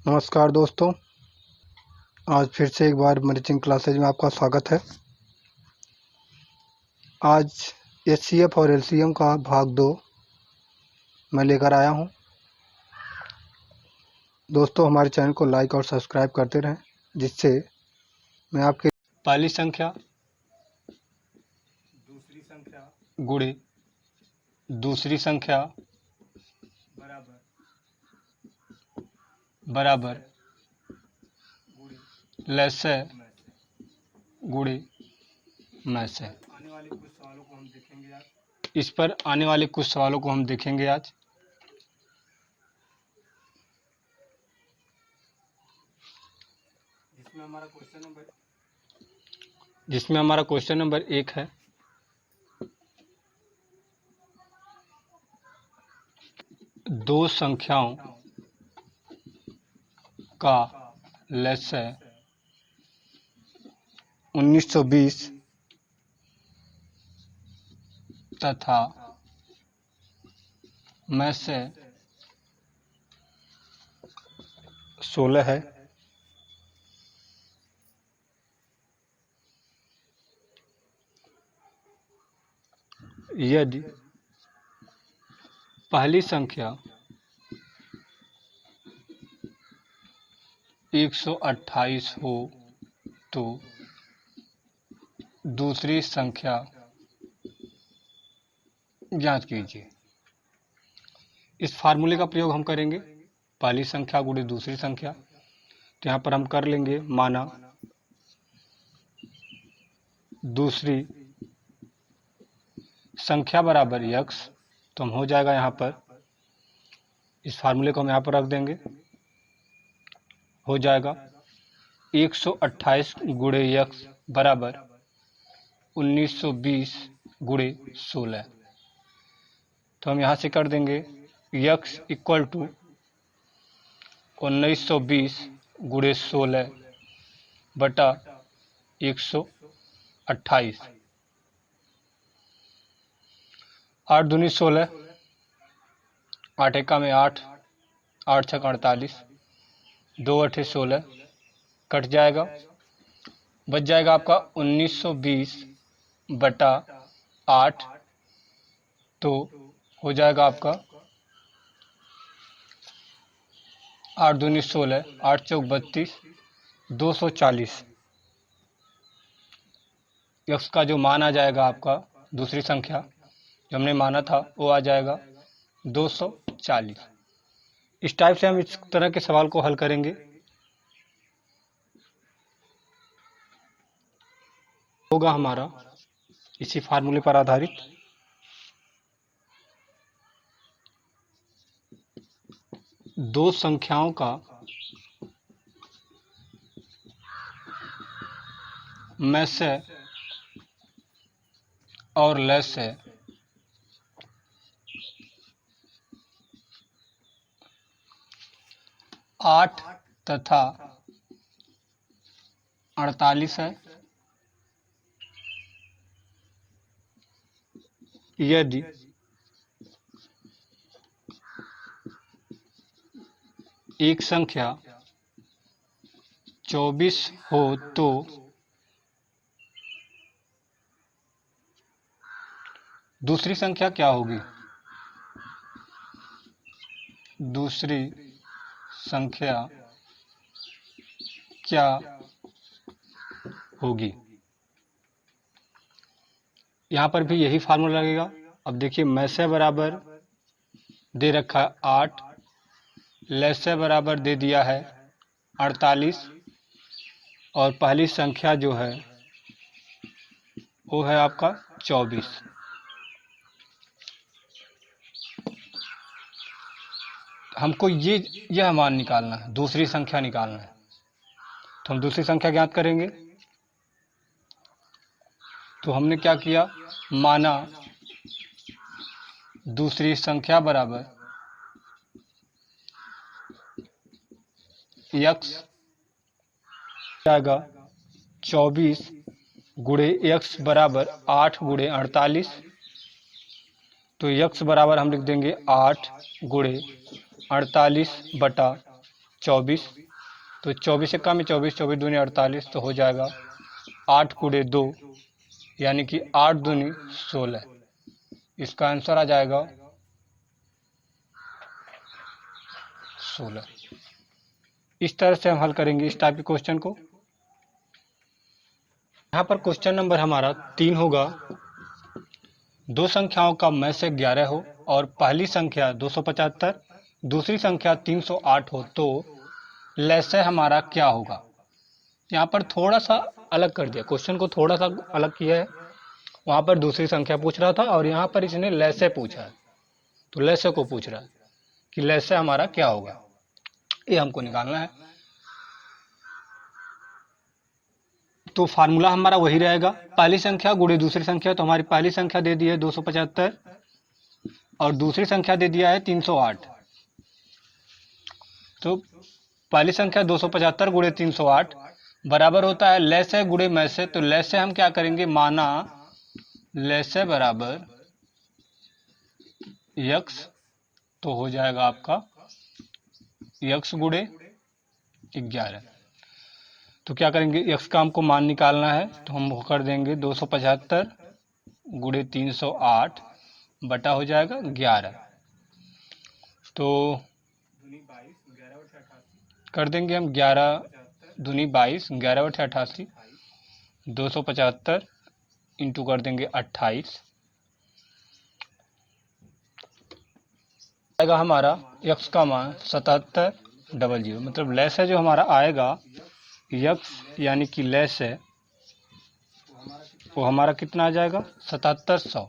नमस्कार दोस्तों, आज फिर से एक बार मैरिचिंग क्लासेज में आपका स्वागत है। आज एचसीएफ और एलसीएम का भाग 2 मैं लेकर आया हूं। दोस्तों, हमारे चैनल को लाइक और सब्सक्राइब करते रहें, जिससे मैं आपके पहली संख्या दूसरी संख्या गुणे दूसरी संख्या बराबर बराबर गुणे लैसे में से। गुणे में से। आने वाले कुछ सवालों को हम देखेंगे आज। इस पर आने वाले कुछ सवालों को हम देखेंगे आज। जिसमें हमारा क्वेश्चन नंबर 1 है। दो संख्याओं का लैसे 1920 तथा में से 16 है। यदि पहली संख्या 128 हो तो दूसरी संख्या जांच कीजिए। इस फार्मूले का प्रयोग हम करेंगे, पहली संख्या गुणे दूसरी संख्या। तो यहाँ पर हम कर लेंगे, माना दूसरी संख्या बराबर x, तो हम हो जाएगा यहाँ पर, इस फार्मूले को हम यहाँ पर रख देंगे, हो जाएगा 128 गुणे x बराबर 1920 गुणे 16। तो हम यहाँ से कर देंगे x इक्वल टू 1920 गुणे 16 बटा 128। 8 दूनी 16, 8 एका में 8, 8 छक 48, 2 8 16, कट जाएगा, बच जाएगा आपका 1920 बटा 8। तो हो जाएगा आपका 8 दूनी 16, 8 चौक 32, 240। x का जो मान आ जाएगा आपका, दूसरी संख्या जो हमने माना था, वो आ जाएगा 240। इस टाइप से हम इस तरह के सवाल को हल करेंगे। होगा हमारा इसी फार्मूले पर आधारित। दो संख्याओं का में से और लैसे 8 तथा 48 है। यदि एक संख्या 24 हो तो दूसरी संख्या क्या होगी? दूसरी संख्या क्या होगी? यहाँ पर भी यही फार्मूला लगेगा। अब देखिए, में से बराबर दे रखा है 8, लैसे बराबर दे दिया है 48, और पहली संख्या जो है वो है आपका 24। हमको यह मान निकालना है, दूसरी संख्या निकालना है। तो हम दूसरी संख्या ज्ञात करेंगे। तो हमने क्या किया, माना दूसरी संख्या बराबर x जाएगा 24 गुणे x बराबर 8 गुणे 48। तो x बराबर हम लिख देंगे 8 गुणे 48 बटा 24, तो 24 से कम है 24, 24 दूनी 48, तो हो जाएगा 8 गुणे 2 यानी कि 8 दूनी 16। इसका आंसर आ जाएगा 16। इस तरह से हम हल करेंगे इस टाइप के क्वेश्चन को। यहाँ पर क्वेश्चन नंबर हमारा 3 होगा, दो संख्याओं का मैं से 11 हो और पहली संख्या 275, दूसरी संख्या 308 हो तो लैसे हमारा क्या होगा। यहाँ पर थोड़ा सा अलग कर दिया, क्वेश्चन को थोड़ा सा अलग किया है। वहाँ पर दूसरी संख्या पूछ रहा था और यहाँ पर इसने लैसे पूछा है, तो लैसे को पूछ रहा है कि लैसे हमारा क्या होगा, ये हमको निकालना है। तो फार्मूला हमारा वही रहेगा, पहली संख्या गुणे दूसरी संख्या। तो हमारी पहली संख्या दे दी है 275 और दूसरी संख्या दे दिया है 308। तो पहली संख्या 275 गुणे 308 बराबर होता है लैसे गुणे मैं से। तो लैसे हम क्या करेंगे, माना लैसे बराबर यक्स, तो हो जाएगा आपका यक्स गुणे 11। तो क्या करेंगे, यक्स का हमको मान निकालना है, तो हम वो कर देंगे 275 गुणे 308 बटा हो जाएगा 11। तो कर देंगे हम 11 दूनी 22, 11 बटे 88, 275 इंटू कर देंगे 28, आएगा हमारा यक्स का मान 7700। मतलब लेस है जो हमारा आएगा यक्स यानी कि लेस है वो हमारा कितना आ जाएगा 7700।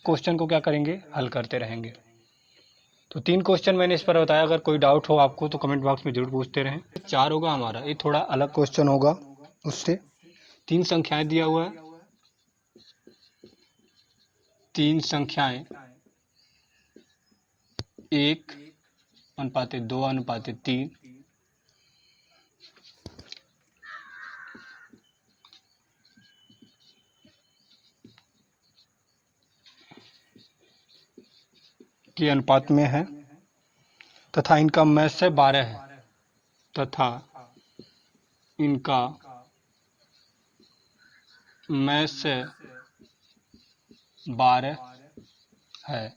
क्वेश्चन को क्या करेंगे, हल करते रहेंगे। तो 3 क्वेश्चन मैंने इस पर बताया, अगर कोई डाउट हो आपको तो कमेंट बॉक्स में जरूर पूछते रहें। 4 होगा हमारा, ये थोड़ा अलग क्वेश्चन होगा उससे। 3 संख्याएं दिया हुआ है, 3 संख्याएं 1:2:3, के अनुपात में है तथा इनका मैं से 12 है तथा इनका मैं से 12 है।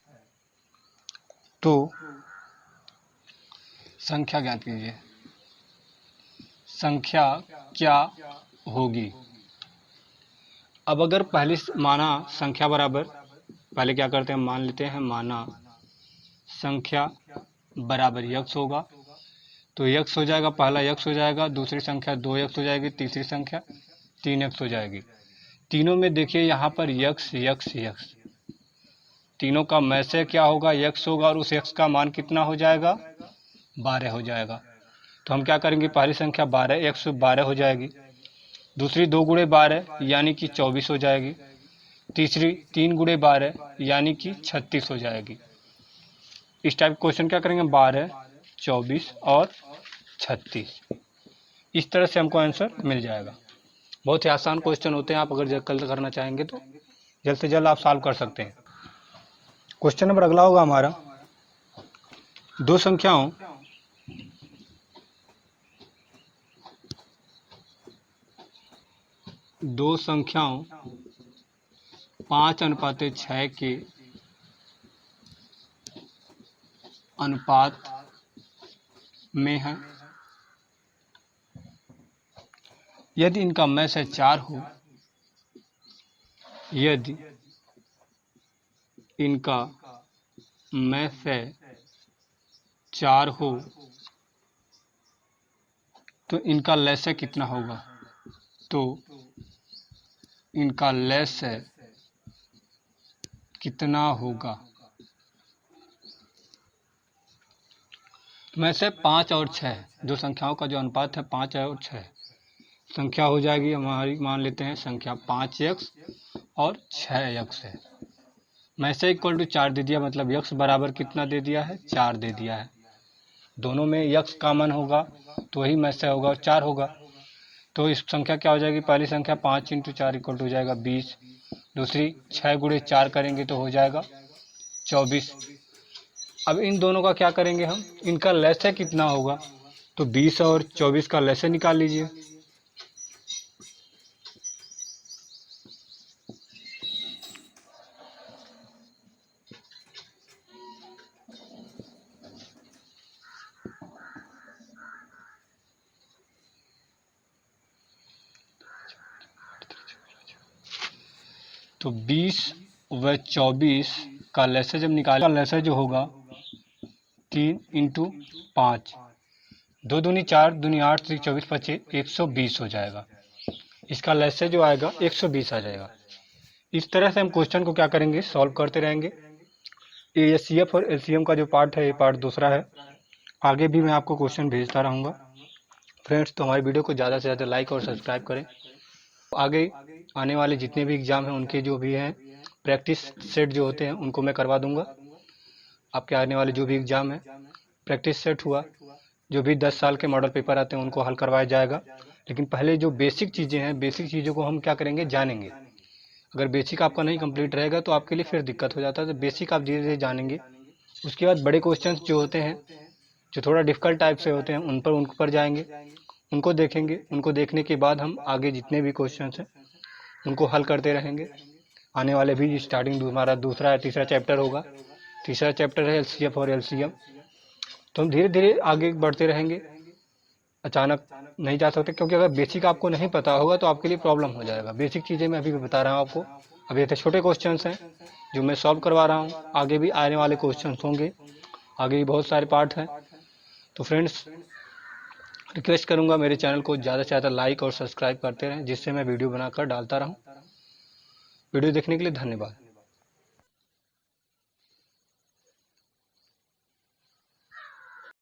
तो संख्या ज्ञात कीजिए, संख्या क्या होगी। अब अगर पहले माना संख्या बराबर, पहले क्या करते हैं, मान लेते हैं माना संख्या बराबर यक्स होगा, तो यक्स हो जाएगा, पहला यक्स हो जाएगा, दूसरी संख्या 2x हो जाएगी, तीसरी संख्या 3x हो जाएगी। तीनों में देखिए यहाँ पर यक्स यक्स यक्स, तीनों का मैं से क्या होगा, यक्स होगा और उस यक्स का मान कितना हो जाएगा 12 हो जाएगा। तो हम क्या करेंगे, पहली संख्या 12 112 हो जाएगी, दूसरी 2 गुणे 12 यानी कि 24 हो जाएगी, तीसरी 3 गुणे 12 यानी कि 36 हो जाएगी। इस टाइप क्वेश्चन क्या करेंगे, 12, 24 और 36, इस तरह से हमको आंसर मिल जाएगा। बहुत ही आसान क्वेश्चन होते हैं, आप अगर कल करना चाहेंगे तो जल्द से जल्द आप सॉल्व कर सकते हैं। क्वेश्चन नंबर अगला होगा हमारा, दो संख्याओं 5:6 के अनुपात में है। यदि इनका मैं से 4 हो, यदि इनका मैं से 4 हो तो इनका लैसे कितना होगा। तो इनका लैसे कितना होगा, में से 5 और 6, जो संख्याओं का जो अनुपात है 5 और 6, संख्या हो जाएगी हमारी, मान लेते हैं संख्या 5x और 6x है। में से इक्वल टू 4 दे दिया, मतलब x बराबर कितना दे दिया है, 4 दे दिया है। दोनों में x कॉमन होगा तो वही में से होगा और 4 होगा। तो इस संख्या क्या हो जाएगी, पहली संख्या 5 × 4 इक्वल टू हो जाएगा 20, दूसरी 6 गुणे 4 करेंगे तो हो जाएगा 24। अब इन दोनों का क्या करेंगे हम, इनका लैसे कितना होगा, तो 20 और 24 का लैसे निकाल लीजिए। तो 20 व 24 का लैसे जब निकाल, लैसे जो होगा 3 इंटू 5, 2 दूनी 4, दूनी 8, 3 24 25 120 हो जाएगा। इसका लैसे जो आएगा 120 आ जाएगा। इस तरह से हम क्वेश्चन को क्या करेंगे, सॉल्व करते रहेंगे। ये CF और LCM का जो पार्ट है, ये पार्ट दूसरा है। आगे भी मैं आपको क्वेश्चन भेजता रहूँगा फ्रेंड्स। तो हमारी वीडियो को ज़्यादा से ज़्यादा लाइक और सब्सक्राइब करें। आगे आने वाले जितने भी एग्ज़ाम हैं उनके जो भी हैं प्रैक्टिस सेट जो होते हैं उनको मैं करवा दूंगा। आपके आने वाले जो भी एग्ज़ाम है प्रैक्टिस सेट हुआ, जो भी 10 साल के मॉडल पेपर आते हैं उनको हल करवाया जाएगा। लेकिन पहले जो बेसिक चीज़ें हैं, बेसिक चीज़ों को हम क्या करेंगे, जानेंगे। अगर बेसिक आपका नहीं कंप्लीट रहेगा तो आपके लिए फिर दिक्कत हो जाता है। तो बेसिक आप धीरे धीरे जानेंगे। उसके बाद बड़े क्वेश्चन जो होते हैं, जो थोड़ा डिफ़िकल्ट टाइप से होते हैं, उन पर जाएंगे, उनको देखेंगे। उनको देखने के बाद हम आगे जितने भी क्वेश्चन हैं उनको हल करते रहेंगे। आने वाले भी स्टार्टिंग हमारा दूसरा या तीसरा चैप्टर होगा। तीसरा चैप्टर है LCF और LCM। तो हम धीरे धीरे आगे बढ़ते रहेंगे, अचानक नहीं जा सकते, क्योंकि अगर बेसिक आपको नहीं पता होगा तो आपके लिए प्रॉब्लम हो जाएगा। बेसिक चीज़ें मैं अभी भी बता रहा हूँ आपको। अभी तो छोटे क्वेश्चंस हैं जो मैं सॉल्व करवा रहा हूँ। आगे भी आने वाले क्वेश्चंस होंगे, आगे भी बहुत सारे पार्ट हैं। तो फ्रेंड्स, रिक्वेस्ट करूँगा मेरे चैनल को ज़्यादा से ज़्यादा लाइक और सब्सक्राइब करते रहें, जिससे मैं वीडियो बनाकर डालता रहूँ। वीडियो देखने के लिए धन्यवाद।